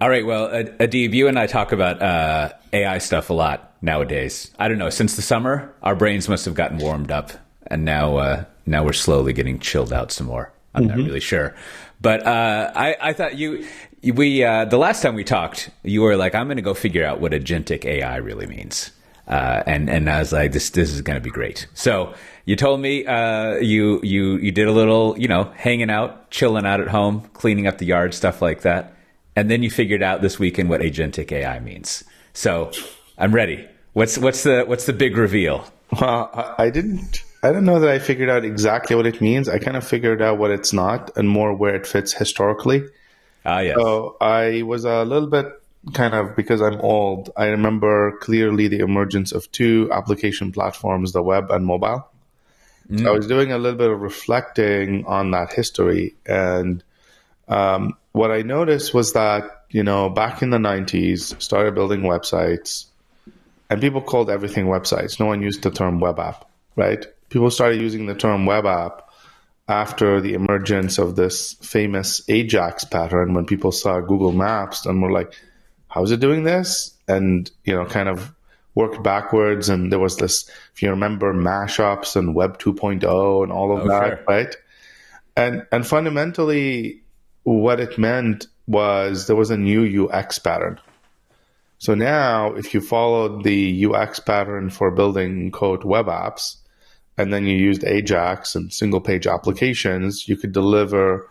All right. Well, Adib, you and I talk about AI stuff a lot nowadays. I don't know. Since the summer, our brains must have gotten warmed up, and now we're slowly getting chilled out some more. I'm not really sure, but I thought the last time we talked, you were like, "I'm going to go figure out what agentic AI really means," and I was like, "This is going to be great." So you told me you did a little, hanging out, chilling out at home, cleaning up the yard, stuff like that. And then you figured out this weekend what agentic AI means. So I'm ready. What's the big reveal? Well, I don't know that I figured out exactly what it means. I kind of figured out what it's not and more where it fits historically. Yes. So I was a little bit kind of, because I'm old, I remember clearly the emergence of two application platforms, the web and mobile. So I was doing a little bit of reflecting on that history. And what I noticed was that, back in the 90s, started building websites, and people called everything websites. No one used the term web app, right? People started using the term web app after the emergence of this famous Ajax pattern, when people saw Google Maps and were like, how's it doing this? And, kind of worked backwards. And there was this, if you remember, mashups and Web 2.0 and all of that, sure. right? And fundamentally, what it meant was there was a new UX pattern. So now, if you followed the UX pattern for building, quote, web apps, and then you used Ajax and single-page applications, you could deliver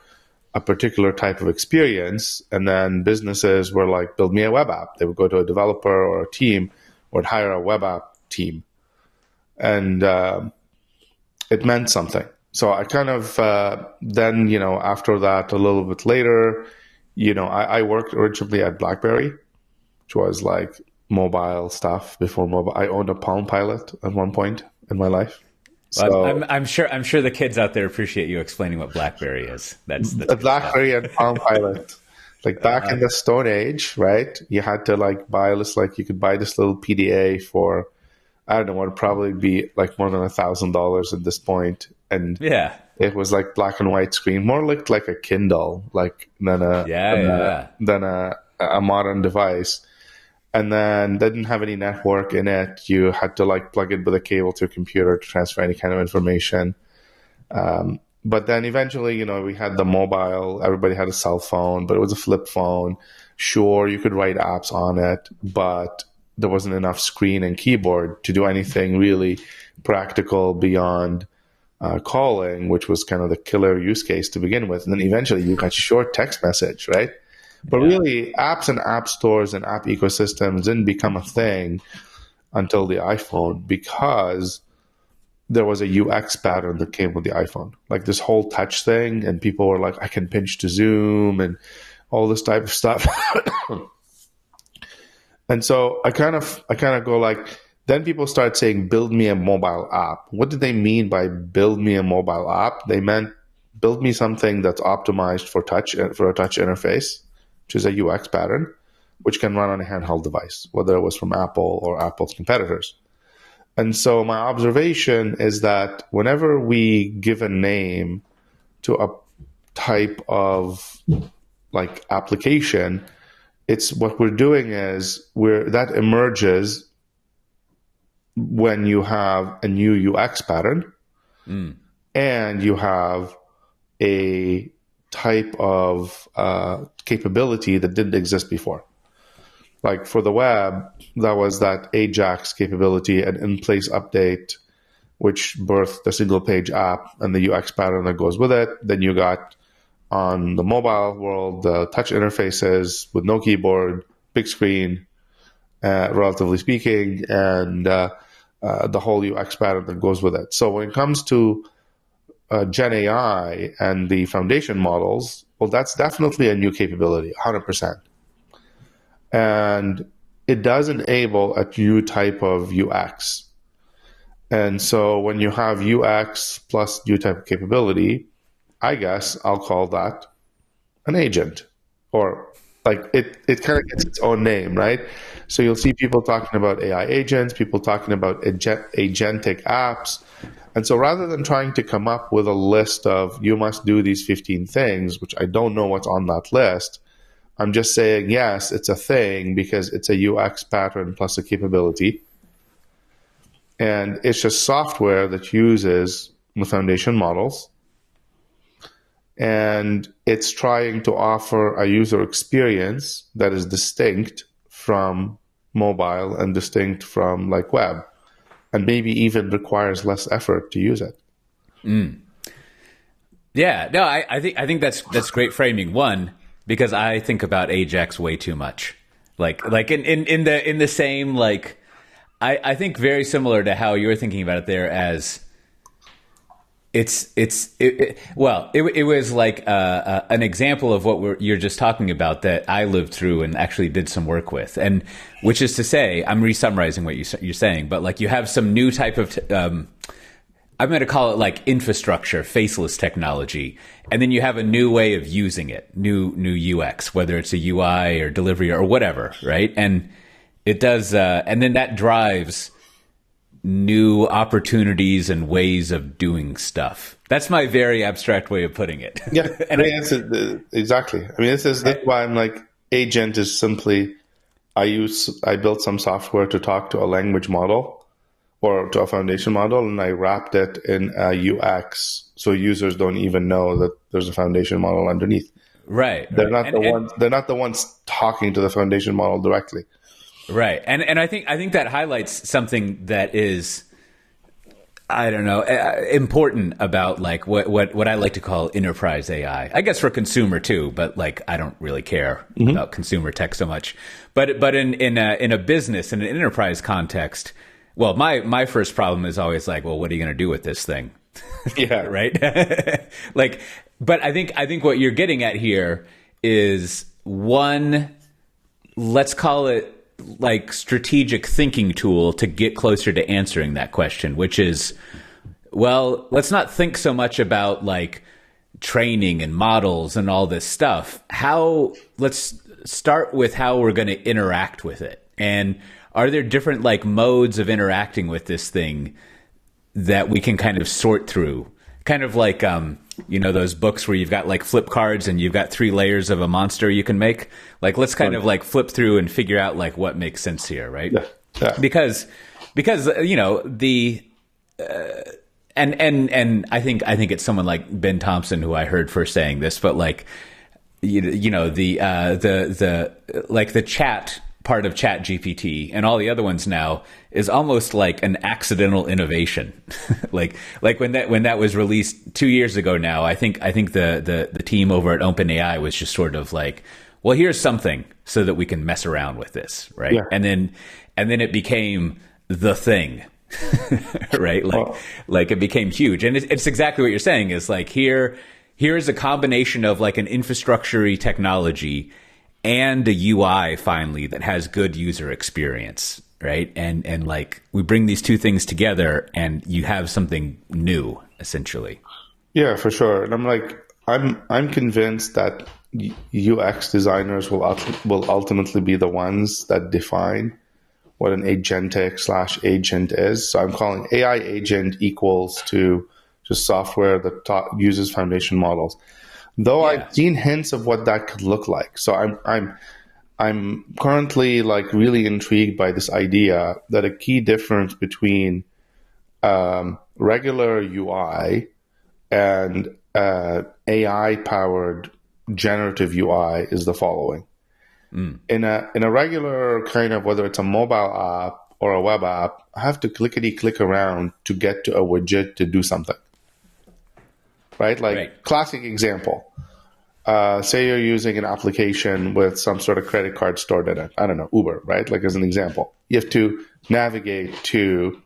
a particular type of experience. And then businesses were like, build me a web app. They would go to a developer or a team, or hire a web app team. And it meant something. So I kind of then, after that, a little bit later, I worked originally at BlackBerry, which was like mobile stuff before mobile. I owned a Palm Pilot at one point in my life. Well, So I'm sure the kids out there appreciate you explaining what BlackBerry is. That's a BlackBerry and Palm Pilot, like back in the Stone Age, right? You had to buy this, you could buy this little PDA for, I don't know, what would probably be like more than $1,000 at this point. And yeah, it was like black and white screen, more looked like a Kindle, than a modern device. And then they didn't have any network in it. You had to plug it with a cable to a computer to transfer any kind of information. But then eventually, we had the mobile. Everybody had a cell phone, but it was a flip phone. Sure, you could write apps on it, but there wasn't enough screen and keyboard to do anything really practical beyond calling, which was kind of the killer use case to begin with. And then eventually you got short text message, right? But really, apps and app stores and app ecosystems didn't become a thing until the iPhone, because there was a UX pattern that came with the iPhone. Like this whole touch thing, and people were like, I can pinch to zoom and all this type of stuff. And so I kind of go then people start saying, build me a mobile app. What did they mean by build me a mobile app? They meant build me something that's optimized for a touch interface, which is a UX pattern, which can run on a handheld device, whether it was from Apple or Apple's competitors. And so my observation is that whenever we give a name to a type of application, it's what we're doing is that emerges when you have a new UX pattern and you have a type of capability that didn't exist before. Like for the web, that was that Ajax capability and in-place update, which birthed the single-page app and the UX pattern that goes with it. Then you got on the mobile world, the touch interfaces with no keyboard, big screen, relatively speaking, and the whole UX pattern that goes with it. So when it comes to Gen AI and the foundation models, well, that's definitely a new capability, 100%. And it does enable a new type of UX. And so when you have UX plus new type of capability, I guess I'll call that an agent, or it kind of gets its own name, right? So you'll see people talking about AI agents, people talking about agentic apps. And so rather than trying to come up with a list of you must do these 15 things, which I don't know what's on that list, I'm just saying, yes, it's a thing because it's a UX pattern plus a capability. And it's just software that uses the foundation models. And it's trying to offer a user experience that is distinct from mobile and distinct from like web, and maybe even requires less effort to use it. Yeah, no, I think that's great framing. One, because I think about Ajax way too much. Like in the same, like, I think very similar to how you're thinking about it there, as it was like an example of what you're just talking about that I lived through and actually did some work with, and which is to say, I'm re-summarizing what you're saying, but like you have some new type of I'm going to call it like infrastructure, faceless technology, and then you have a new way of using it, new UX, whether it's a UI or delivery or whatever, right? And it does, and then that drives new opportunities and ways of doing stuff. That's my very abstract way of putting it. Yeah, and exactly. I mean, that's why I'm like, agent is simply, I built some software to talk to a language model or to a foundation model, and I wrapped it in a UX so users don't even know that there's a foundation model underneath. Right. They're not the ones talking to the foundation model directly. Right. And I think that highlights something that is, I don't know, important about like what I like to call enterprise AI. I guess for consumer too, but like I don't really care about consumer tech so much. But in a business, in an enterprise context, well, my first problem is always like, well, what are you going to do with this thing? Yeah. Right. Like, but I think what you're getting at here is one, let's call it like strategic thinking tool to get closer to answering that question, which is, well, let's not think so much about like training and models and all this stuff. Let's start with how we're going to interact with it. And are there different like modes of interacting with this thing that we can kind of sort through? Kind of like, those books where you've got like flip cards and you've got 3 layers of a monster you can make. Like, let's kind of like flip through and figure out like what makes sense here, right? Yeah. Because the and I think it's someone like Ben Thompson who I heard first saying this, but like the chat part of Chat GPT and all the other ones now is almost like an accidental innovation. like when that was released 2 years ago now, I think the team over at OpenAI was just sort of like, well, here's something so that we can mess around with this, right? Yeah. And then it became the thing. Right? Like it became huge. And it's exactly what you're saying is like here is a combination of like an infrastructure-y technology and a UI finally that has good user experience, right? And like we bring these two things together and you have something new essentially. Yeah, for sure. And I'm convinced that UX designers will ultimately be the ones that define what an agentic/agent is. So I'm calling AI agent equals to just software that uses foundation models. Though yeah. I've seen hints of what that could look like. So I'm currently like really intrigued by this idea that a key difference between regular UI and AI powered generative UI is the following. In a regular kind of, whether it's a mobile app or a web app, I have to click around to get to a widget to do something. Right? Like right. Classic example. Say you're using an application with some sort of credit card stored in it. I don't know, Uber, right? Like as an example. You have to navigate to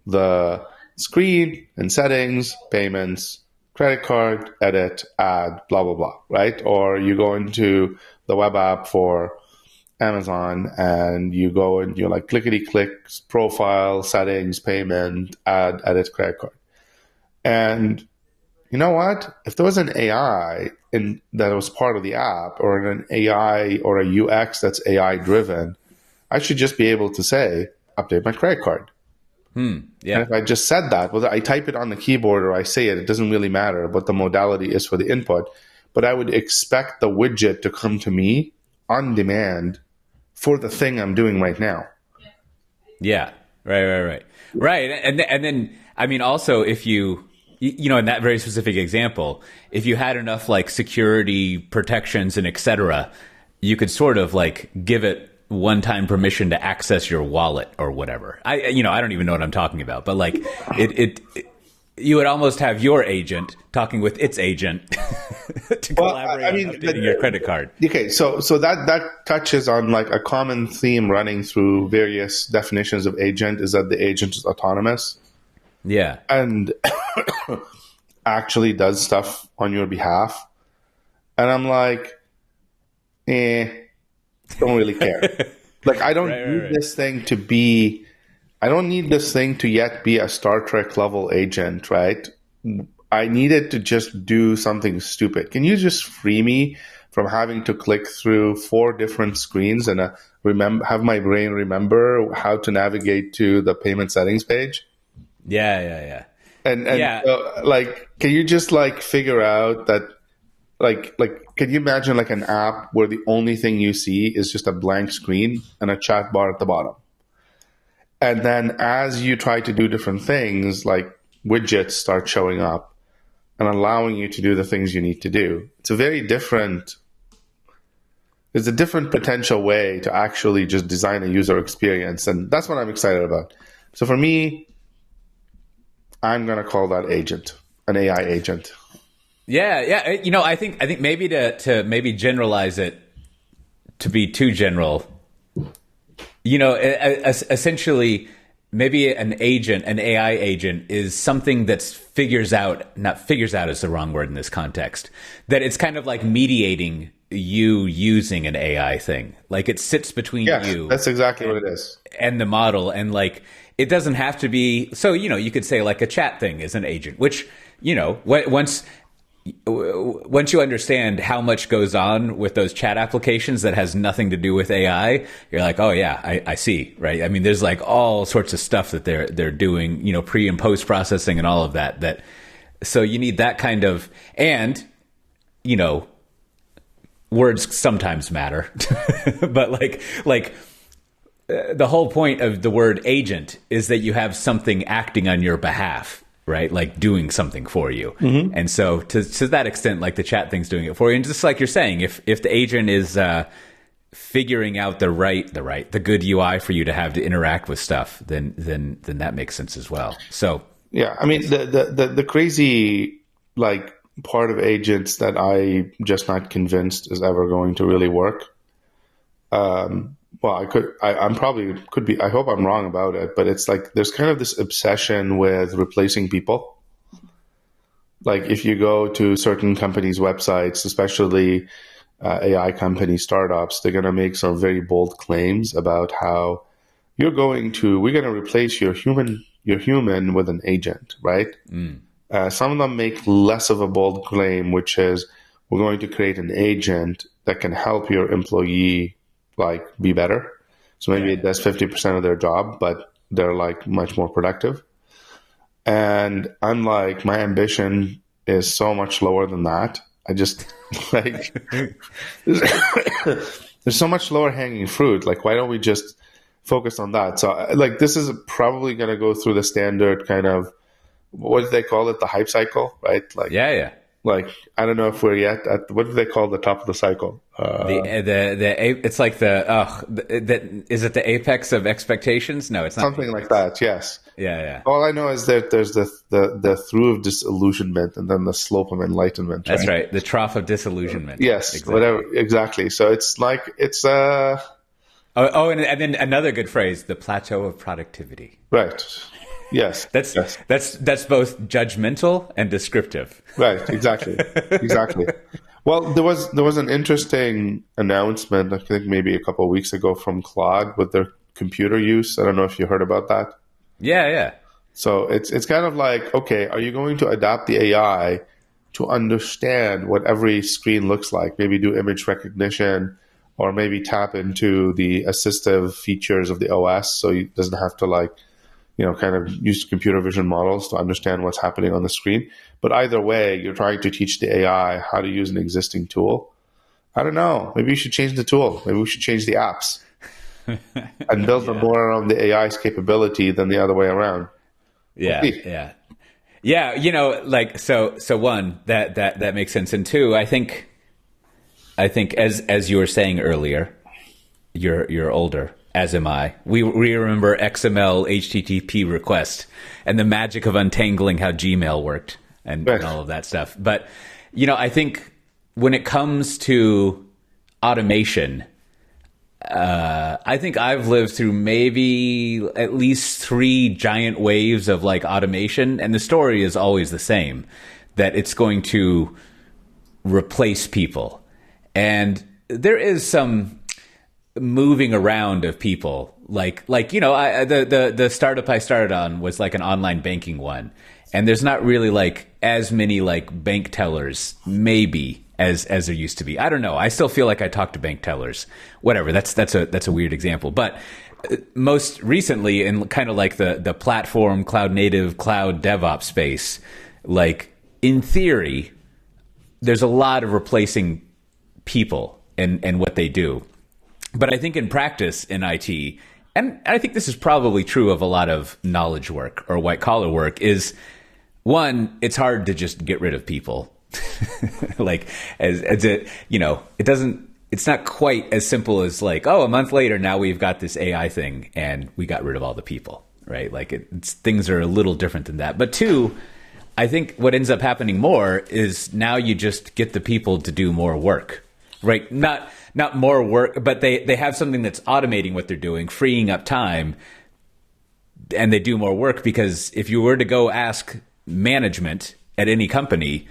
the screen and settings, payments, credit card, edit, add, blah, blah, blah, right? Or you go into the web app for Amazon and you go and you're like clickety-click, profile, settings, payment, add, edit, credit card. And you know what? If there was an AI that was part of the app, or an AI or a UX that's AI driven, I should just be able to say, update my credit card. Yeah. And if I just said that, whether I type it on the keyboard or I say it, it doesn't really matter what the modality is for the input. but I would expect the widget to come to me on demand for the thing I'm doing right now. Yeah. Right. And then, I mean, also if you know, in that very specific example, if you had enough like security protections and et cetera, you could sort of like give it one-time permission to access your wallet or whatever. I don't even know what I'm talking about, but like you would almost have your agent talking with its agent to collaborate on updating your credit card. Okay, so that touches on like a common theme running through various definitions of agent is that the agent is autonomous. Yeah. And actually does stuff on your behalf. And I'm like, don't really care. Like, I don't need this thing to be, I don't need this thing to yet be a Star Trek level agent, right? I need it to just do something stupid. Can you just free me from having to click through 4 different screens and have my brain remember how to navigate to the payment settings page? Yeah. And like, can you just like figure out that, like, can you imagine like an app where the only thing you see is just a blank screen and a chat bar at the bottom? And then as you try to do different things, like widgets start showing up and allowing you to do the things you need to do. It's a different potential way to actually just design a user experience. And that's what I'm excited about. So for me, I'm going to call that agent, an AI agent. Yeah. You know, I think maybe to maybe generalize it to be too general, you know, essentially maybe an AI agent is something that's not figures out is the wrong word in this context, that it's kind of like mediating you using an AI thing. Like it sits between you. That's exactly what it is. And the model. And like, it doesn't have to be, so, you know, you could say like a chat thing is an agent, which, you know, once you understand how much goes on with those chat applications that has nothing to do with AI, you're like, oh yeah, I see, right? I mean, there's like all sorts of stuff that they're doing, you know, pre and post processing and all of that. So you need that kind of, and, you know, words sometimes matter, but like the whole point of the word agent is that you have something acting on your behalf, right? Like doing something for you. Mm-hmm. And so to that extent, like the chat thing's doing it for you. And just like you're saying, if the agent is figuring out the good UI for you to have to interact with stuff, then that makes sense as well. So yeah, I mean the crazy like part of agents that I just not convinced is ever going to really work. Well, I'm probably could be, I hope I'm wrong about it, but it's like there's kind of this obsession with replacing people. Like if you go to certain companies' websites, especially AI company startups, they're going to make some very bold claims about how we're going to replace your human with an agent, right? Mm. Some of them make less of a bold claim, which is we're going to create an agent that can help your employee like be better. So maybe it does 50% of their job, but they're like much more productive. And I'm like, my ambition is so much lower than that. I just like, there's so much lower hanging fruit. Like, why don't we just focus on that? So like, this is probably going to go through the standard kind of, what do they call it? The hype cycle, right? Like, yeah. Like, I don't know if we're yet at, what do they call the top of the cycle? It's like is it the apex of expectations? No, it's not. Something like that. Yes. Yeah. All I know is that there's the through of disillusionment and then the slope of enlightenment. That's right. The trough of disillusionment. Yes. Exactly. Whatever. Exactly. So it's like, it's, and then another good phrase, the plateau of productivity. Right. Yes. That's both judgmental and descriptive. Right. Exactly. Well, there was an interesting announcement, I think maybe a couple of weeks ago from Claude with their computer use. I don't know if you heard about that. Yeah. So it's kind of like, okay, are you going to adapt the AI to understand what every screen looks like? Maybe do image recognition, or maybe tap into the assistive features of the OS, so it doesn't have to like kind of use computer vision models to understand what's happening on the screen. But either way, you're trying to teach the AI how to use an existing tool. I don't know. Maybe you should change the tool. Maybe we should change the apps and build them more around the AI's capability than the other way around. Yeah. So one, that makes sense. And two, I think as you were saying earlier, you're older, as am I. We remember XML HTTP request and the magic of untangling how Gmail worked and all of that stuff. But, I think when it comes to automation, I think I've lived through maybe at least 3 giant waves of automation. And the story is always the same, that it's going to replace people. And there is some moving around of people, the startup I started on was an online banking one, and there's not really as many bank tellers maybe as there used to be. I don't know. I still feel like I talk to bank tellers. Whatever. That's a weird example, but most recently in kind of the platform, cloud native, cloud DevOps space, in theory, there's a lot of replacing people and what they do. But I think in practice in IT, and I think this is probably true of a lot of knowledge work or white collar work, is one, it's hard to just get rid of people. It's not quite as simple as a month later, now we've got this AI thing and we got rid of all the people, right? Things are a little different than that. But two, I think what ends up happening more is now you just get the people to do more work. Right, not more work, but they have something that's automating what they're doing, freeing up time, and they do more work. Because if you were to go ask management at any company,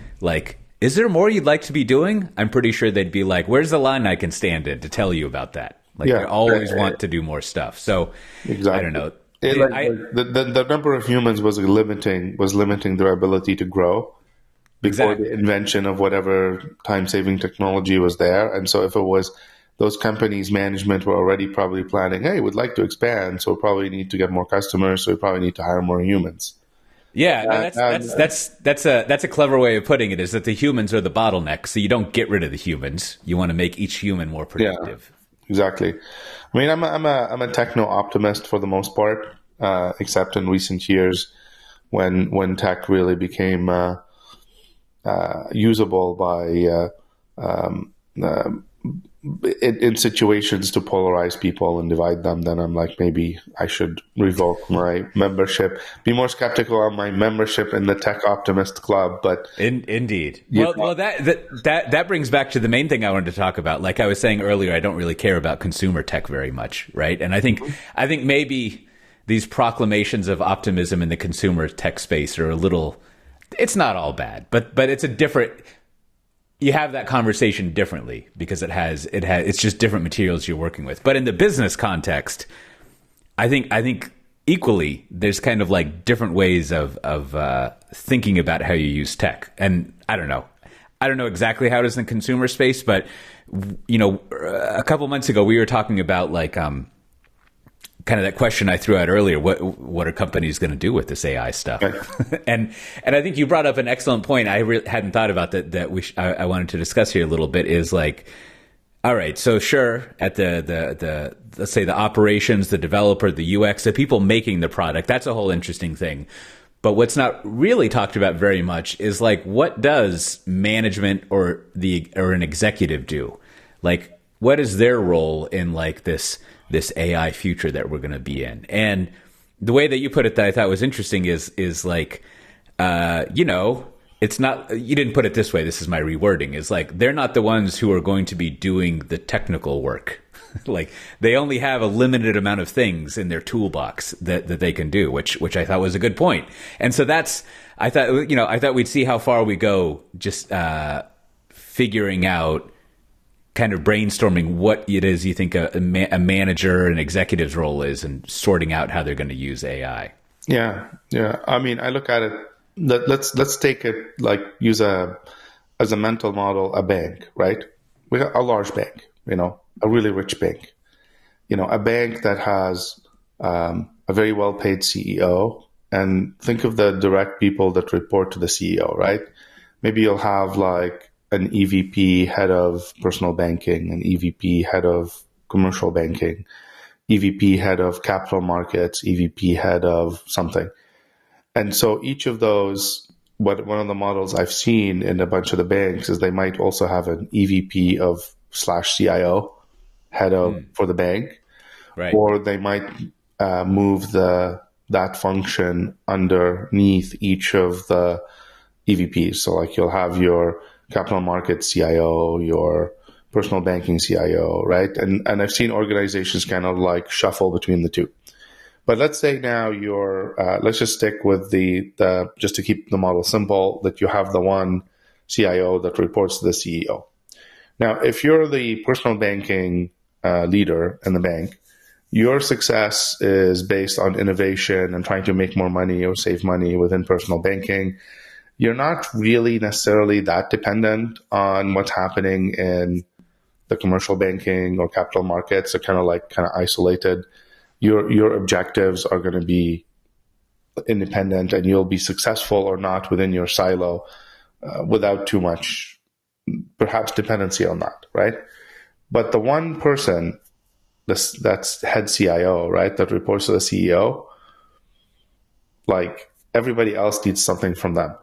is there more you'd like to be doing? I'm pretty sure they'd be like, "Where's the line I can stand in to tell you about that?" They always want to do more stuff. So exactly. I don't know. The number of humans was limiting their ability to grow. Before the invention of whatever time-saving technology was there. And so if it was those companies' management were already probably planning, hey, we'd like to expand, so we probably need to get more customers, so we probably need to hire more humans. Yeah, that's a clever way of putting it, is that the humans are the bottleneck, so you don't get rid of the humans. You want to make each human more productive. Yeah, exactly. I mean, I'm a techno-optimist for the most part, except in recent years when tech really became usable by in situations to polarize people and divide them, then I'm like, maybe I should revoke my membership, be more skeptical on my membership in the Tech Optimist Club. But indeed, well, that brings back to the main thing I wanted to talk about. Like I was saying earlier, I don't really care about consumer tech very much, right? And I think maybe these proclamations of optimism in the consumer tech space are a little. It's not all bad, but it's a different. You have that conversation differently because it's just different materials you're working with. But in the business context, I think equally there's kind of different ways of thinking about how you use tech. And I don't know exactly how it is in the consumer space, but a couple months ago we were talking about kind of that question I threw out earlier, what are companies going to do with this AI stuff? and I think you brought up an excellent point. I hadn't thought about that I wanted to discuss here a little bit is all right, so sure, at the let's say the operations, the developer, the UX, the people making the product, that's a whole interesting thing. But what's not really talked about very much is what does management or an executive do? What is their role in this AI future that we're going to be in? And the way that you put it that I thought was interesting is it's not, you didn't put it this way. This is my rewording, is they're not the ones who are going to be doing the technical work. They only have a limited amount of things in their toolbox that they can do, which I thought was a good point. And so I thought we'd see how far we go just figuring out, kind of brainstorming what it is you think a manager and executive's role is and sorting out how they're going to use AI. Yeah. I mean, I look at it, let's take it use as a mental model, a bank, right? We got a large bank, a really rich bank, a bank that has a very well-paid CEO, and think of the direct people that report to the CEO, right? Maybe you'll have like an EVP head of personal banking, an EVP head of commercial banking, EVP head of capital markets, EVP head of something. And so each of those, one of the models I've seen in a bunch of the banks is they might also have an EVP of / CIO head of for the bank, Right. or they might move that function underneath each of the EVPs. So like you'll have your capital markets CIO, your personal banking CIO, right? And I've seen organizations kind of like shuffle between the two. But let's say now let's just stick with the just to keep the model simple, that you have the one CIO that reports to the CEO. Now, if you're the personal banking leader in the bank, your success is based on innovation and trying to make more money or save money within personal banking. You're not really necessarily that dependent on what's happening in the commercial banking or capital markets. They're kind of isolated. Your objectives are going to be independent, and you'll be successful or not within your silo without too much, perhaps, dependency on that, right? But the one person that's head CIO, right, that reports to the CEO, like everybody else needs something from them.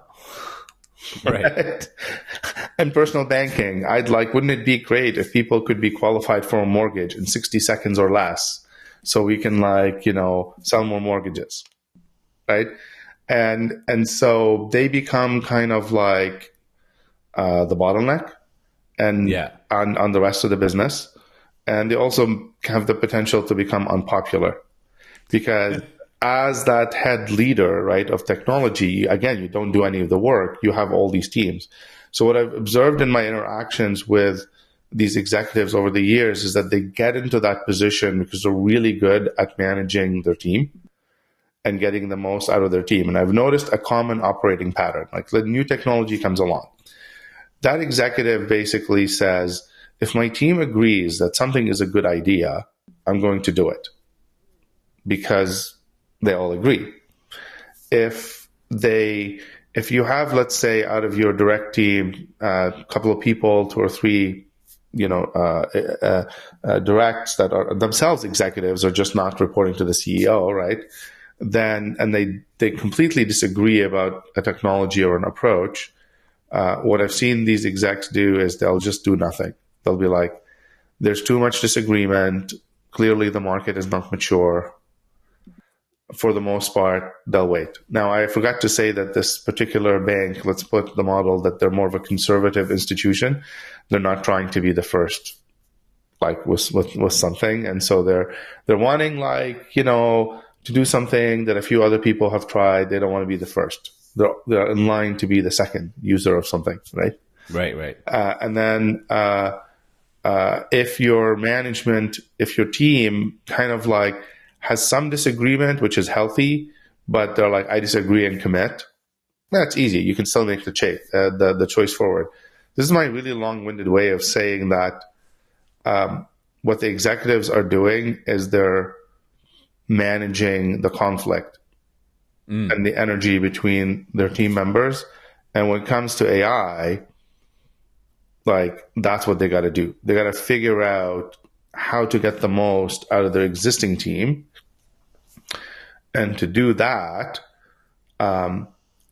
Right. And personal banking, wouldn't it be great if people could be qualified for a mortgage in 60 seconds or less, so we can sell more mortgages, right? And so they become kind of like the bottleneck and on the rest of the business. And they also have the potential to become unpopular because as that head leader, right, of technology, again, you don't do any of the work. You have all these teams. So what I've observed in my interactions with these executives over the years is that they get into that position because they're really good at managing their team and getting the most out of their team. And I've noticed a common operating pattern. Like the new technology comes along. That executive basically says, if my team agrees that something is a good idea, I'm going to do it because they all agree. If you have, let's say, out of your direct team, a couple of people, 2 or 3, directs that are themselves executives or just not reporting to the CEO, right? Then, and they completely disagree about a technology or an approach. What I've seen these execs do is they'll just do nothing. They'll be like, there's too much disagreement. Clearly the market is not mature. For the most part, they'll wait. Now, I forgot to say that this particular bank, let's put the model that they're more of a conservative institution. They're not trying to be the first, like with something. And so they're wanting to do something that a few other people have tried. They don't want to be the first. They're in line to be the second user of something, right? Right. And then if your team kind of like has some disagreement, which is healthy, but they're like, I disagree and commit, that's easy. You can still make the choice forward. This is my really long-winded way of saying that what the executives are doing is they're managing the conflict and the energy between their team members. And when it comes to AI, that's what they got to do. They got to figure out how to get the most out of their existing team. And to do that,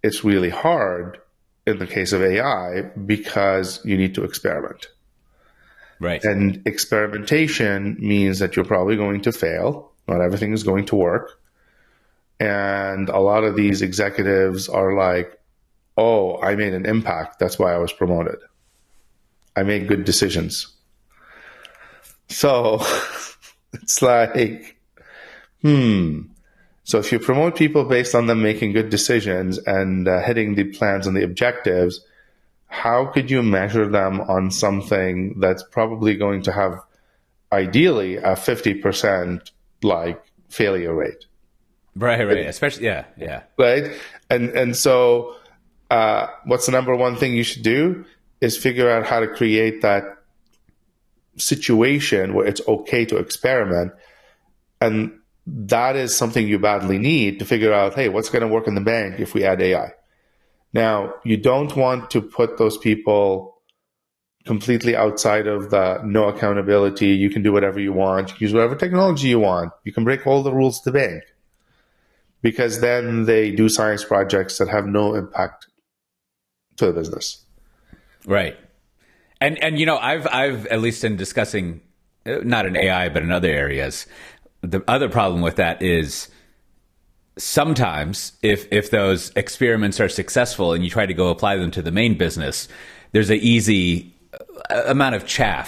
it's really hard in the case of AI because you need to experiment. Right. And experimentation means that you're probably going to fail. Not everything is going to work. And a lot of these executives are like, oh, I made an impact. That's why I was promoted. I made good decisions. So it's like, So if you promote people based on them making good decisions and hitting the plans and the objectives, how could you measure them on something that's probably going to have, ideally, a 50% failure rate? Right. Especially, yeah. Right? And so what's the number one thing you should do is figure out how to create that situation where it's okay to experiment. And that is something you badly need to figure out, hey, what's going to work in the bank if we add AI? Now, you don't want to put those people completely outside of the no accountability. You can do whatever you want, use whatever technology you want. You can break all the rules of the bank, because then they do science projects that have no impact to the business. Right. And I've at least in discussing, not in AI, but in other areas, the other problem with that is sometimes if those experiments are successful and you try to go apply them to the main business, there's an easy amount of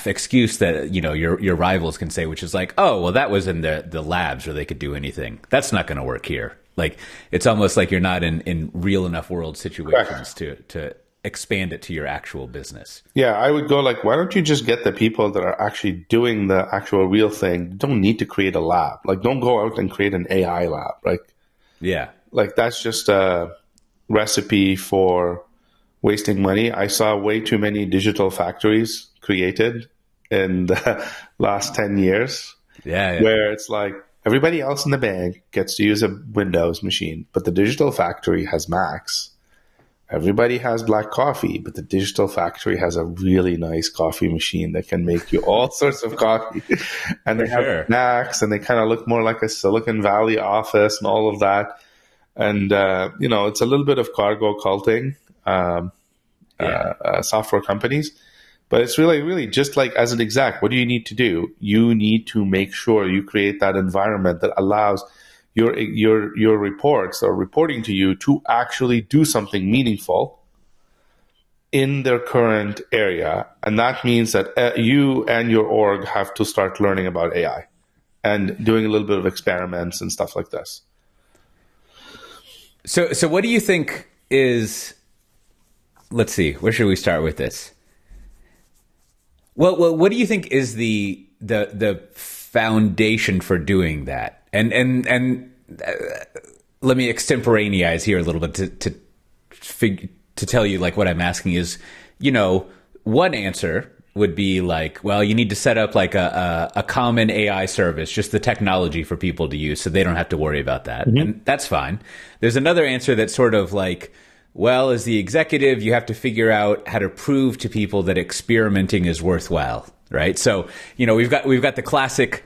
excuse that your rivals can say, which is like, oh, well, that was in the labs where they could do anything. That's not going to work here. Like, it's almost like you're not in real enough world situations to expand it to your actual business. Yeah, I would go like, why don't you just get the people that are actually doing the actual real thing? Don't need to create a lab. Like, don't go out and create an AI lab. Yeah. Like, that's just a recipe for wasting money. I saw way too many digital factories created in the last 10 years. Yeah. Where it's like everybody else in the bank gets to use a Windows machine, but the digital factory has Macs. Everybody has black coffee, but the digital factory has a really nice coffee machine that can make you all sorts of coffee. And they have Macs, and they kind of look more like a Silicon Valley office and all of that. And, it's a little bit of cargo culting, software companies. But it's really, really just like as an exec, what do you need to do? You need to make sure you create that environment that allows your reports that are reporting to you to actually do something meaningful in their current area. And that means that you and your org have to start learning about AI and doing a little bit of experiments and stuff like this. So what do you think is, let's see, where should we start with this? Well, what do you think is the foundation for doing that? And let me extemporaneize here a little bit to tell you like what I'm asking is, one answer would be like, well, you need to set up like a common AI service, just the technology for people to use so they don't have to worry about that. Mm-hmm. And that's fine. There's another answer that's sort of like, well, as the executive, you have to figure out how to prove to people that experimenting is worthwhile, right? So, we've got the classic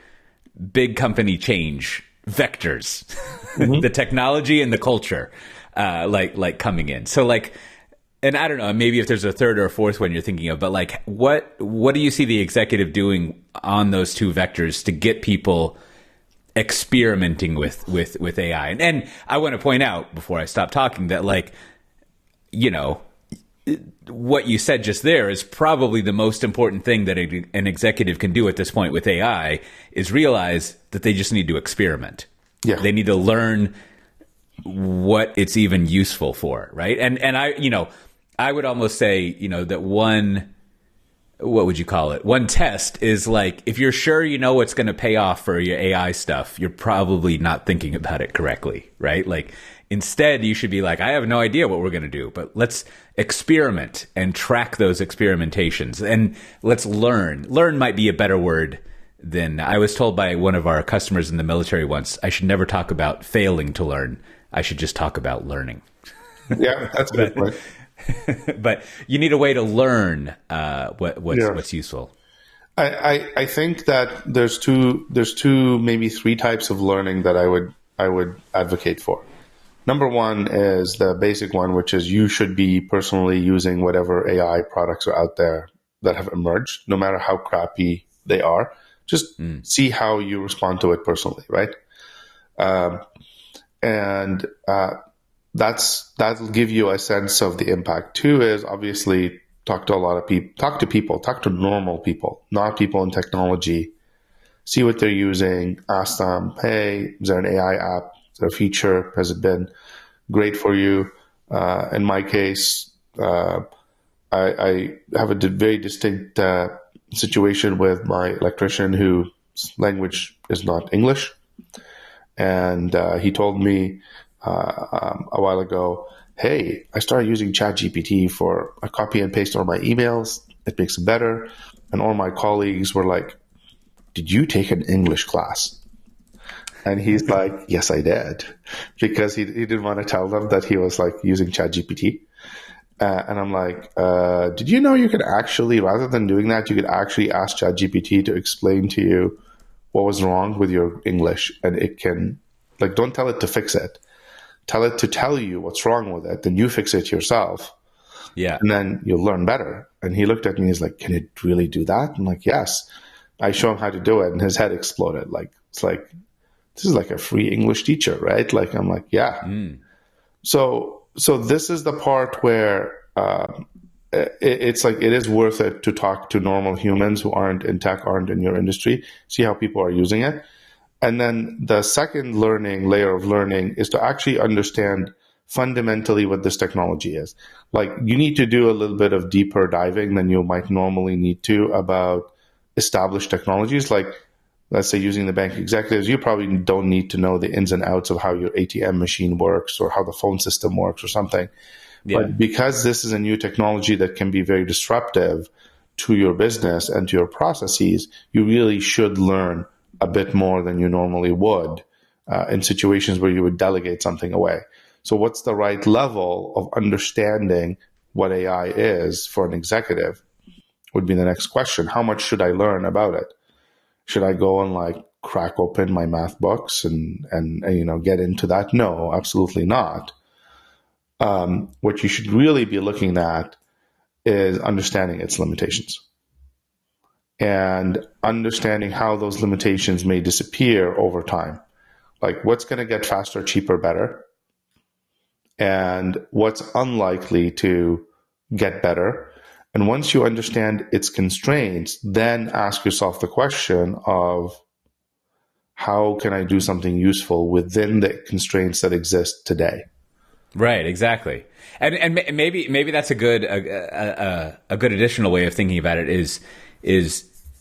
big company change vectors, mm-hmm. the technology and the culture, like coming in. So like, and I don't know, maybe if there's a third or a fourth one you're thinking of, but like, what do you see the executive doing on those two vectors to get people experimenting with AI? And I want to point out before I stop talking that like, what you said just there is probably the most important thing that an executive can do at this point with AI is realize that they just need to experiment. Yeah. They need to learn what it's even useful for, right? And I would almost say, that one, what would you call it? One test is like, if you're sure you know what's going to pay off for your AI stuff, you're probably not thinking about it correctly, right? Like, instead, you should be like, I have no idea what we're going to do, but let's experiment and track those experimentations and let's learn. Learn might be a better word than I was told by one of our customers in the military once. I should never talk about failing to learn. I should just talk about learning. Yeah, that's a good point. But you need a way to learn what's useful. I think that there's two, maybe three types of learning that I would advocate for. Number one is the basic one, which is you should be personally using whatever AI products are out there that have emerged, no matter how crappy they are. Just see how you respond to it personally, right? That'll give you a sense of the impact. Two is obviously talk to a lot of people, talk to normal people, not people in technology. See what they're using. Ask them, hey, is there an AI app? Is there a feature? Has it been great for you? In my case, I have a very distinct situation with my electrician whose language is not English. And he told me a while ago, hey, I started using ChatGPT for a copy and paste on my emails. It makes them better. And all my colleagues were like, did you take an English class? And he's like, yes, I did. Because he didn't want to tell them that he was like using ChatGPT. And I'm like, did you know you could actually, rather than doing that, you could actually ask ChatGPT to explain to you what was wrong with your English, and it can, like, don't tell it to fix it. Tell it to tell you what's wrong with it, then you fix it yourself. Yeah. And then you'll learn better. And he looked at me, he's like, can it really do that? I'm like, yes. I show him how to do it, and his head exploded. Like, it's like, this is like a free English teacher, right? Like, I'm like, yeah. So this is the part where it's like, it is worth it to talk to normal humans who aren't in tech, aren't in your industry, see how people are using it. And then the second layer of learning is to actually understand fundamentally what this technology is. Like, you need to do a little bit of deeper diving than you might normally need to about established technologies. Like, let's say using the bank executives, you probably don't need to know the ins and outs of how your ATM machine works or how the phone system works or something. Yeah. But because this is a new technology that can be very disruptive to your business and to your processes, you really should learn a bit more than you normally would in situations where you would delegate something away. So what's the right level of understanding what AI is for an executive would be the next question. How much should I learn about it? Should I go and like crack open my math books and get into that? No, absolutely not. What you should really be looking at is understanding its limitations and understanding how those limitations may disappear over time. Like, what's going to get faster, cheaper, better, and what's unlikely to get better. And once you understand its constraints, then ask yourself the question of, how can I do something useful within the constraints that exist today? Right, exactly. And maybe that's a good additional way of thinking about it is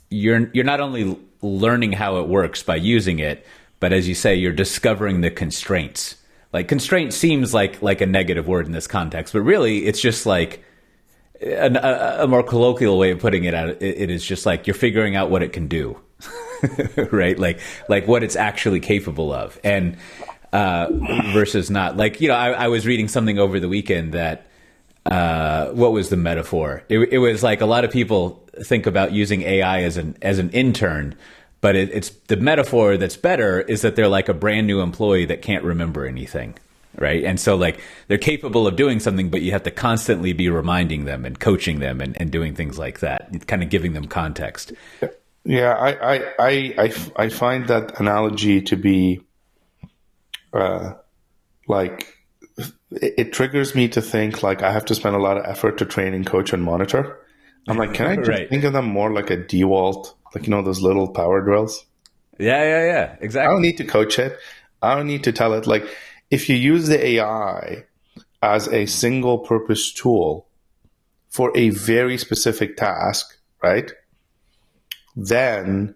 you're not only learning how it works by using it, but as you say, you're discovering the constraints. Like, constraint seems like a negative word in this context, but really it's just like a more colloquial way of putting it out. It is just like you're figuring out what it can do, right? Like what it's actually capable of, and versus not. Like, I was reading something over the weekend that what was the metaphor? It was like a lot of people think about using AI as an intern, but it's the metaphor that's better is that they're like a brand new employee that can't remember anything. Right. And so like they're capable of doing something, but you have to constantly be reminding them and coaching them and doing things like that, kind of giving them context. Yeah, I find that analogy to be like, it triggers me to think like I have to spend a lot of effort to train and coach and monitor. I'm like, can I just think of them more like a DeWalt, like, those little power drills? Yeah, exactly. I don't need to coach it. I don't need to tell it. Like, if you use the AI as a single purpose tool for a very specific task, right? Then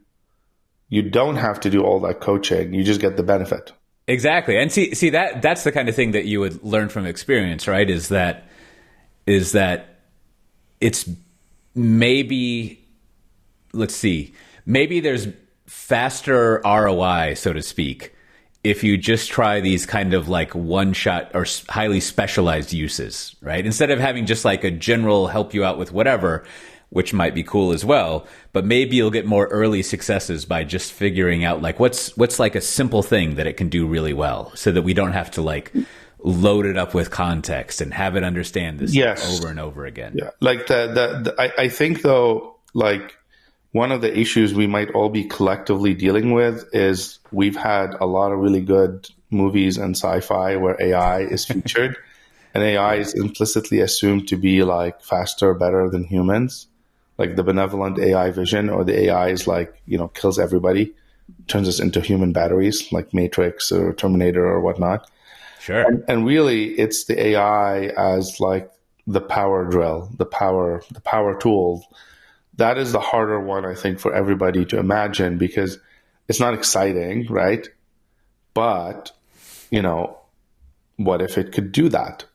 you don't have to do all that coaching. You just get the benefit. Exactly. And see that's the kind of thing that you would learn from experience, right? Is that it's maybe, let's see, maybe there's faster ROI, so to speak, if you just try these kind of like one shot or highly specialized uses, right? Instead of having just like a general help you out with whatever, which might be cool as well, but maybe you'll get more early successes by just figuring out like what's like a simple thing that it can do really well, so that we don't have to like load it up with context and have it understand this over and over again. Yeah. Like I think though, like, one of the issues we might all be collectively dealing with is we've had a lot of really good movies and sci-fi where AI is featured and AI is implicitly assumed to be like faster, better than humans. Like the benevolent AI vision, or the AI is like, kills everybody, turns us into human batteries like Matrix or Terminator or whatnot. Sure. And really it's the AI as like the power drill, the power tool. That is the harder one, I think, for everybody to imagine, because it's not exciting, right? But, what if it could do that?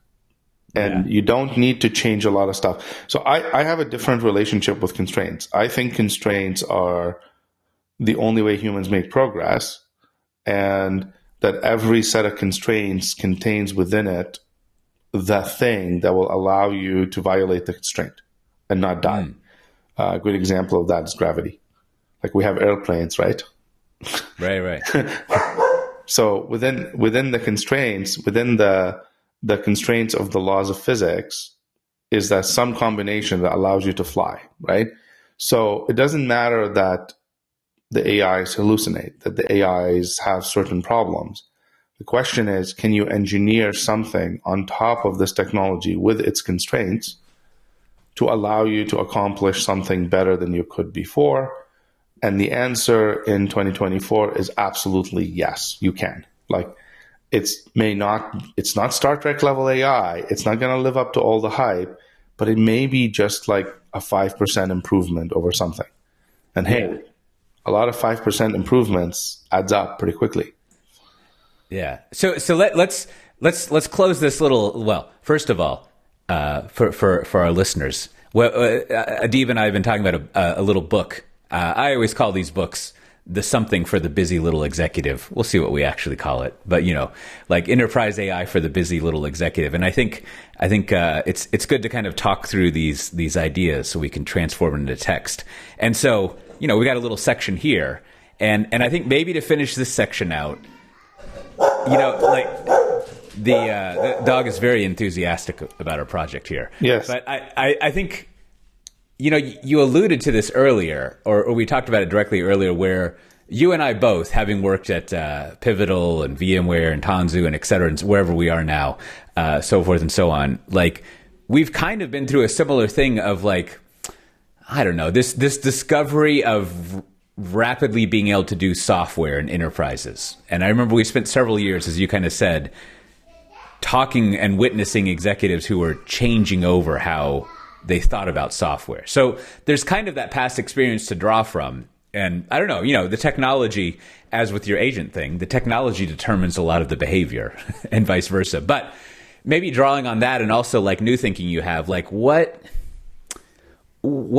And you don't need to change a lot of stuff. So I have a different relationship with constraints. I think constraints are the only way humans make progress. and that every set of constraints contains within it the thing that will allow you to violate the constraint and not die. A good example of that is gravity. Like we have airplanes, right? Right. So within the constraints, within the constraints of the laws of physics, is that some combination that allows you to fly, right? So it doesn't matter that the AIs hallucinate, that the AIs have certain problems. The question is, can you engineer something on top of this technology with its constraints to allow you to accomplish something better than you could before? And the answer in 2024 is absolutely yes, you can. Like, it's not Star Trek level AI. It's not going to live up to all the hype, but it may be just like a 5% improvement over something. And hey, a lot of 5% improvements adds up pretty quickly. Yeah. So let's close this little. Well, first of all, for our listeners, well, Adib and I have been talking about a little book. I always call these books the something for the busy little executive. We'll see what we actually call it, but like enterprise AI for the busy little executive. And I think it's good to kind of talk through these ideas so we can transform it into text. And so we got a little section here, and I think maybe to finish this section out. Like the dog is very enthusiastic about our project here. Yes. But I think, you alluded to this earlier, or we talked about it directly earlier, where you and I both, having worked at Pivotal and VMware and Tanzu and et cetera, and wherever we are now, so forth and so on, like we've kind of been through a similar thing of like, I don't know, this discovery of rapidly being able to do software in enterprises. And I remember we spent several years, as you kind of said, talking and witnessing executives who were changing over how they thought about software. So there's kind of that past experience to draw from. And I don't know, the technology, as with your agent thing, the technology determines a lot of the behavior and vice versa. But maybe drawing on that and also like new thinking you have, like what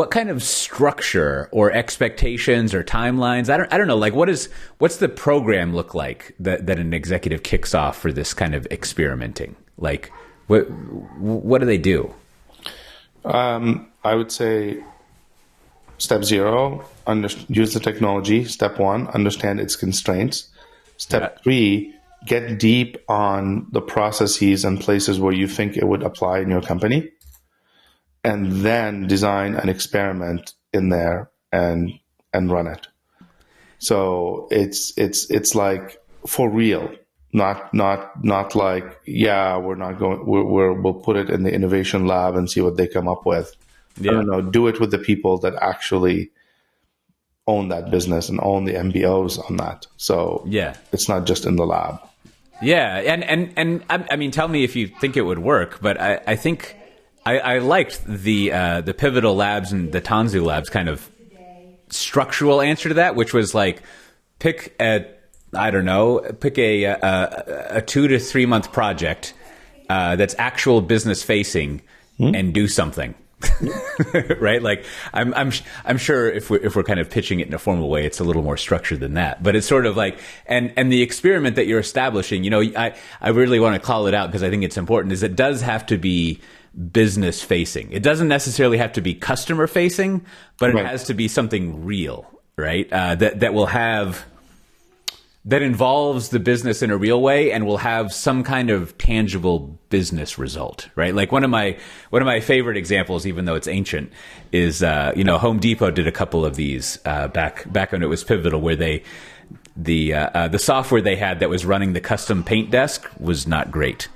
kind of structure or expectations or timelines? I don't know. Like, what's the program look like that an executive kicks off for this kind of experimenting? Like, what do they do? I would say step 0, use the technology. Step 1, understand its constraints. Step 3, get deep on the processes and places where you think it would apply in your company. And then design an experiment in there and run it. So it's like for real, not like we're not going. We'll put it in the innovation lab and see what they come up with. Yeah. I don't know. Do it with the people that actually own that business and own the MBOs on that. So it's not just in the lab. Yeah, and I mean, tell me if you think it would work, but I think. I liked the Pivotal Labs and the Tanzu Labs kind of structural answer to that, which was like pick a 2 to 3 month project that's actual business facing and do something. Right? Like I'm sure if we're kind of pitching it in a formal way, it's a little more structured than that. But it's sort of like and the experiment that you're establishing, I really want to call it out because I think it's important, is it does have to be business facing. It doesn't necessarily have to be customer facing, but it has to be something real, right? That will have that involves the business in a real way and will have some kind of tangible business result, right? Like one of my favorite examples, even though it's ancient, is Home Depot did a couple of these back when it was Pivotal, where the software they had that was running the custom paint desk was not great.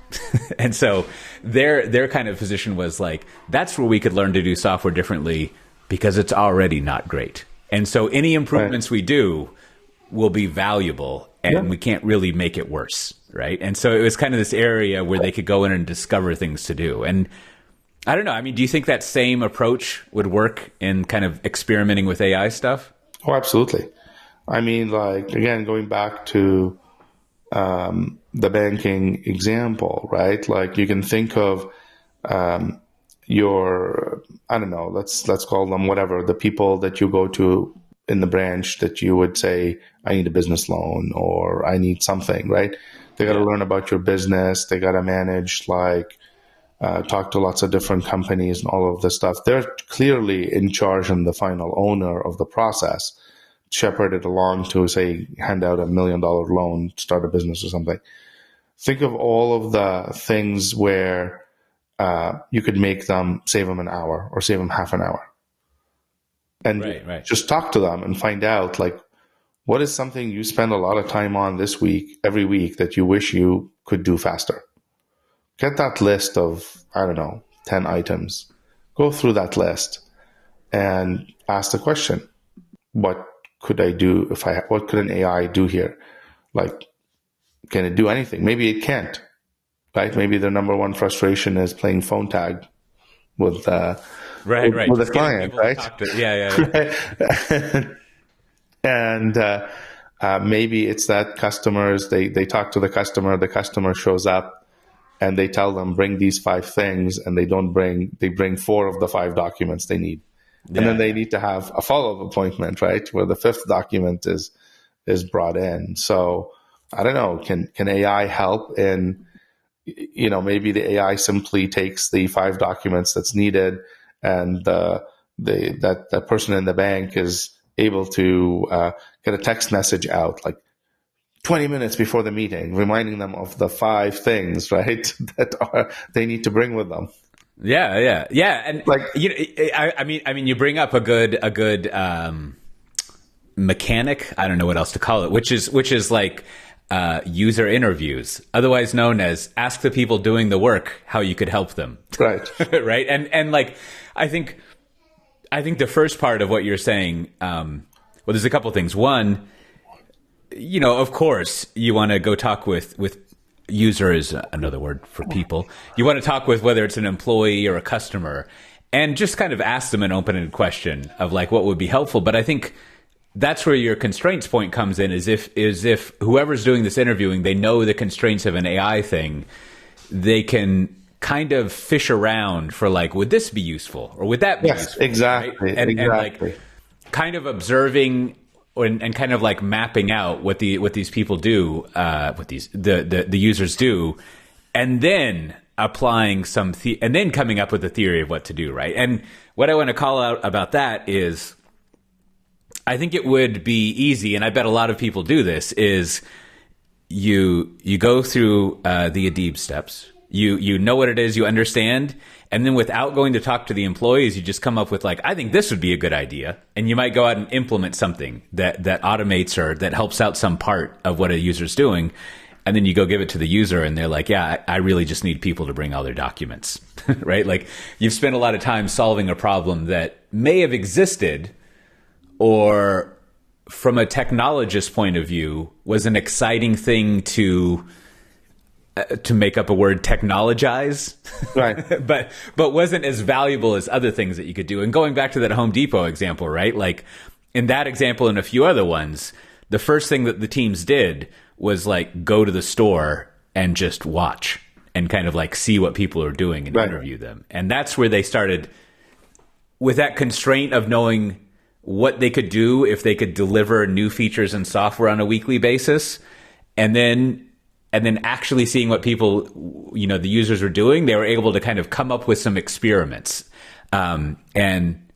And so their kind of position was like, that's where we could learn to do software differently because it's already not great. And so any improvements we do will be valuable and we can't really make it worse, right? And so it was kind of this area where they could go in and discover things to do. And I don't know, I mean, do you think that same approach would work in kind of experimenting with AI stuff? Oh, absolutely. I mean, like, again, going back to the banking example, right? Like you can think of your, I don't know, let's call them whatever, the people that you go to in the branch that you would say, I need a business loan or I need something, right? They got to learn about your business. They got to manage, talk to lots of different companies and all of this stuff. They're clearly in charge and the final owner of the process. Shepherd it along to, say, hand out $1 million loan, start a business or something. Think of all of the things where you could save them an hour or save them half an hour. And just talk to them and find out, what is something you spend a lot of time on this week, every week, that you wish you could do faster? Get that list of, 10 items. Go through that list and ask the question, what could I do what could an AI do here? Can it do anything? Maybe it can't, right? Maybe their number one frustration is playing phone tag with a client, right? Yeah. And maybe it's that customers, they talk to the customer shows up and they tell them, bring these 5 things, and they bring 4 of the 5 documents they need. And then they need to have a follow-up appointment, right? Where the 5th document is brought in. So I don't know, can AI help in, maybe the AI simply takes the 5 documents that's needed, and that person in the bank is able to get a text message out 20 minutes before the meeting, reminding them of the 5 things, right, that they need to bring with them. Yeah, and you bring up a good mechanic. I don't know what else to call it, which is user interviews, otherwise known as ask the people doing the work how you could help them. Right. Right. And I think the first part of what you're saying, there's a couple things. One, of course you want to go talk with user is another word for people. You want to talk with whether it's an employee or a customer and just kind of ask them an open-ended question of what would be helpful. But I think that's where your constraints point comes in, is if whoever's doing this interviewing, they know the constraints of an AI thing, they can kind of fish around for would this be useful or would that be useful? Exactly. Right? Exactly. And kind of observing and kind of mapping out what these people do, the users do, and then applying and then coming up with a theory of what to do, right? And what I want to call out about that is, I think it would be easy, and I bet a lot of people do this, is you go through the Adib steps, you know what it is, you understand, and then without going to talk to the employees, you just come up with I think this would be a good idea. And you might go out and implement something that automates or that helps out some part of what a user's doing. And then you go give it to the user and they're like, yeah, I really just need people to bring all their documents, right? You've spent a lot of time solving a problem that may have existed, or from a technologist point of view was an exciting thing to make up a word, technologize, right? but wasn't as valuable as other things that you could do. And going back to that Home Depot example, right? In that example and a few other ones, the first thing that the teams did was go to the store and just watch and kind of see what people are doing and interview them. And that's where they started with that constraint of knowing what they could do if they could deliver new features and software on a weekly basis, and then actually seeing what people, the users were doing. They were able to kind of come up with some experiments. And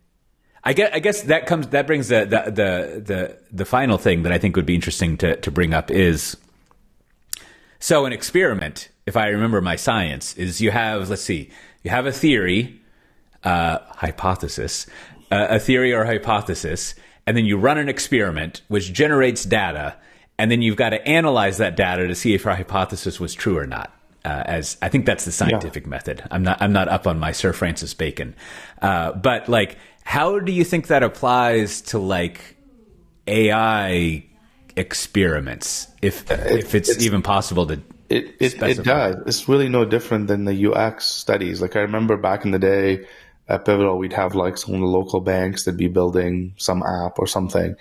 I guess that brings the final thing that I think would be interesting to bring up is, so an experiment, if I remember my science, is you have a theory, hypothesis, a theory or hypothesis, and then you run an experiment which generates data. And then you've got to analyze that data to see if our hypothesis was true or not. As I think that's the scientific method. I'm not up on my Sir Francis Bacon, but how do you think that applies to AI experiments? If it's even possible to it does. It's really no different than the UX studies. I remember back in the day at Pivotal, we'd have some of the local banks that'd be building some app or something.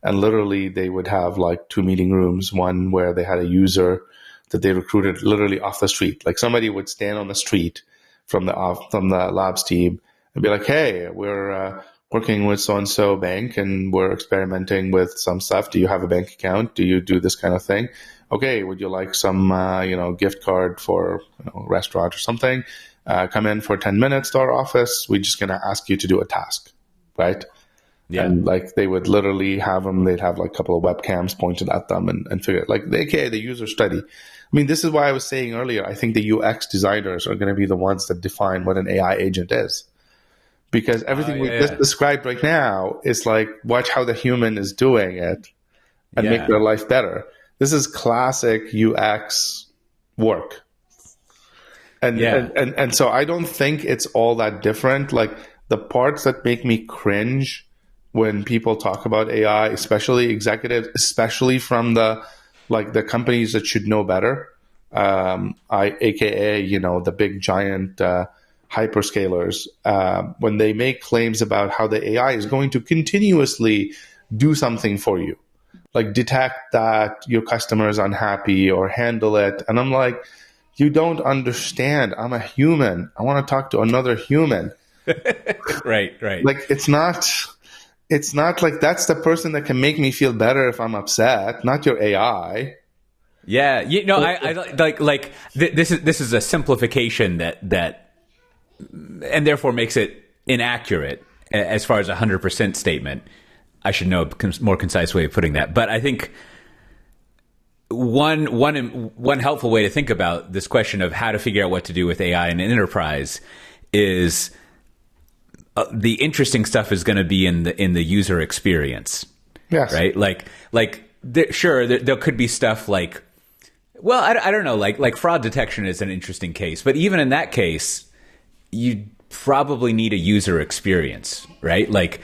And literally they would have 2 meeting rooms, one where they had a user that they recruited literally off the street. Somebody would stand on the street from the labs team and be like, hey, we're working with so-and-so bank and we're experimenting with some stuff. Do you have a bank account? Do you do this kind of thing? Okay, would you like some, gift card for a restaurant or something? Come in for 10 minutes to our office. We're just going to ask you to do a task, right? Yeah. And like they would literally have them, they'd have like a couple of webcams pointed at them and figure it like, okay, the user study. I mean, this is why I was saying earlier, I think the UX designers are going to be the ones that define what an AI agent is. Because everything we just described right now is like, watch how the human is doing it and make their life better. This is classic UX work. And so I don't think it's all that different. Like the parts that make me cringe when people talk about AI, especially executives, especially from the companies that should know better, AKA, the big giant hyperscalers, when they make claims about how the AI is going to continuously do something for you, like detect that your customer is unhappy or handle it. And I'm like, you don't understand. I'm a human. I want to talk to another human. Right. Like it's not like that's the person that can make me feel better if I'm upset, not your AI. Yeah. I like this is a simplification that and therefore makes it inaccurate as far as a 100% statement. I should know a more concise way of putting that. But I think one helpful way to think about this question of how to figure out what to do with AI in an enterprise is the interesting stuff is going to be in the user experience. Yes. Right. There could be stuff like, well, I don't know, like fraud detection is an interesting case, but even in that case, you probably need a user experience, right? Like,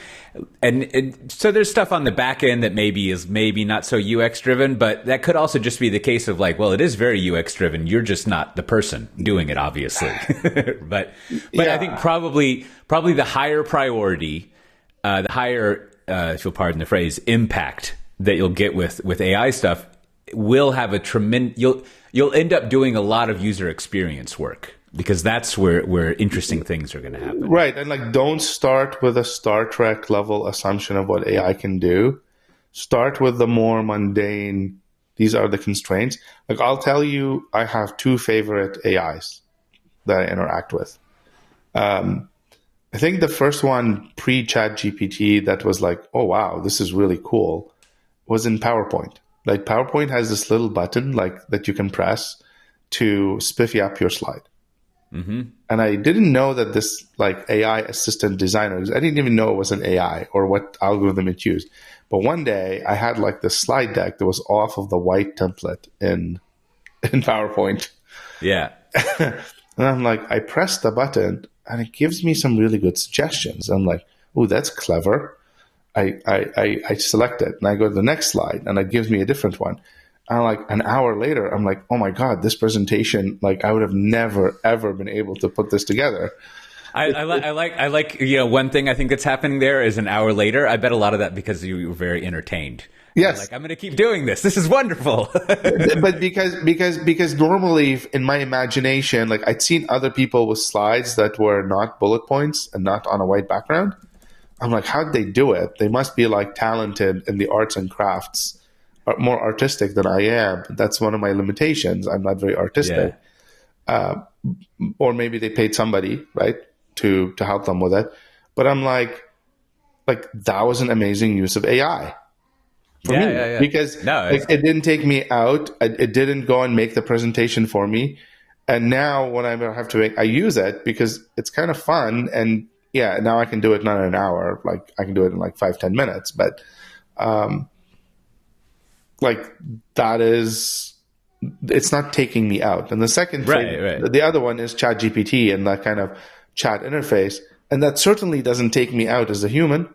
and so there's stuff on the back end that is maybe not so UX driven, but that could also just be the case of like, well, it is very UX driven. You're just not the person doing it, obviously. but I think probably the higher priority, the higher, if you'll pardon the phrase, impact that you'll get with AI stuff will have a tremendous. You'll end up doing a lot of user experience work. Because that's where interesting things are going to happen. Right. And like, don't start with a Star Trek level assumption of what AI can do. Start with the more mundane, these are the constraints. Like, I'll tell you, I have two favorite AIs that I interact with. I think the first one, pre-ChatGPT, that was like, oh, wow, this is really cool, was in PowerPoint. Like, PowerPoint has this little button like that you can press to spiffy up your slide. Mm-hmm. And I didn't know that this like AI assistant designer, I didn't even know it was an AI or what algorithm it used. But one day I had like this slide deck that was off of the white template in PowerPoint. Yeah. And I'm like, I press the button and it gives me some really good suggestions. I'm like, oh, that's clever. I select it and I go to the next slide and it gives me a different one. And like an hour later, I'm like, oh my God, this presentation, like I would have never, ever been able to put this together. I like, one thing I think that's happening there is an hour later. I bet a lot of that because you were very entertained. Yes. Like, I'm going to keep doing this. This is wonderful. But because normally in my imagination, like I'd seen other people with slides that were not bullet points and not on a white background. I'm like, how'd they do it? They must be like talented in the arts and crafts. More artistic than I am. That's one of my limitations. I'm not very artistic. Yeah. Or maybe they paid somebody, right, to help them with it. But I'm like that was an amazing use of AI for me. Yeah. Because it didn't take me out. It didn't go and make the presentation for me. And now when I have to I use it because it's kind of fun. And yeah, now I can do it not in an hour. Like I can do it in like 5-10 minutes. But like that is, it's not taking me out. And the second thing, the other one is ChatGPT and that kind of chat interface. And that certainly doesn't take me out as a human.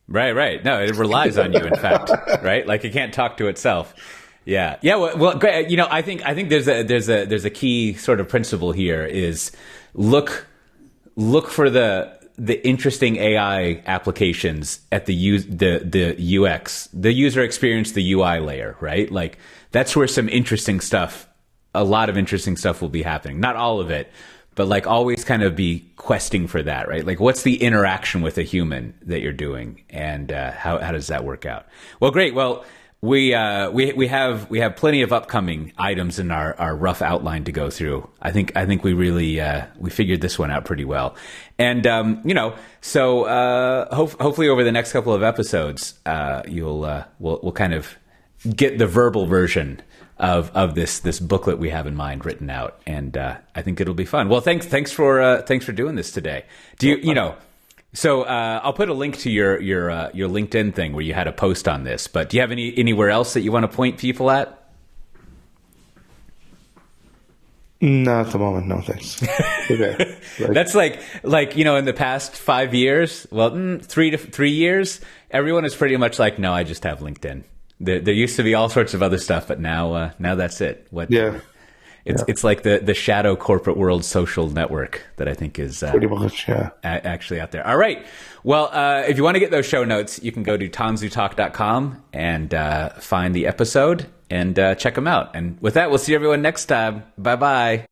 Right. No, it relies on you, in fact, right? Like it can't talk to itself. Yeah. Well, I think there's a key sort of principle here is look for the interesting AI applications at the UX, the user experience, the UI layer, right? Like that's where some interesting stuff, a lot of interesting stuff will be happening. Not all of it, but like always kind of be questing for that, right? Like what's the interaction with a human that you're doing, and how does that work out? Well, great. Well, we have plenty of upcoming items in our rough outline to go through. I think we really we figured this one out pretty well, and so hopefully over the next couple of episodes, we'll kind of get the verbal version of this booklet we have in mind written out, and I think it'll be fun. Well, thanks for doing this today. Do you So I'll put a link to your LinkedIn thing where you had a post on this. But do you have anywhere else that you want to point people at? No, at the moment, no, thanks. Okay. That's like in the past 5 years, well, 3 years, everyone is pretty much like, no, I just have LinkedIn. There used to be all sorts of other stuff, but now that's it. It's like the shadow corporate world social network that I think is pretty much, actually out there. All right. Well, if you want to get those show notes, you can go to tanzutalk.com and find the episode and check them out. And with that, we'll see everyone next time. Bye-bye.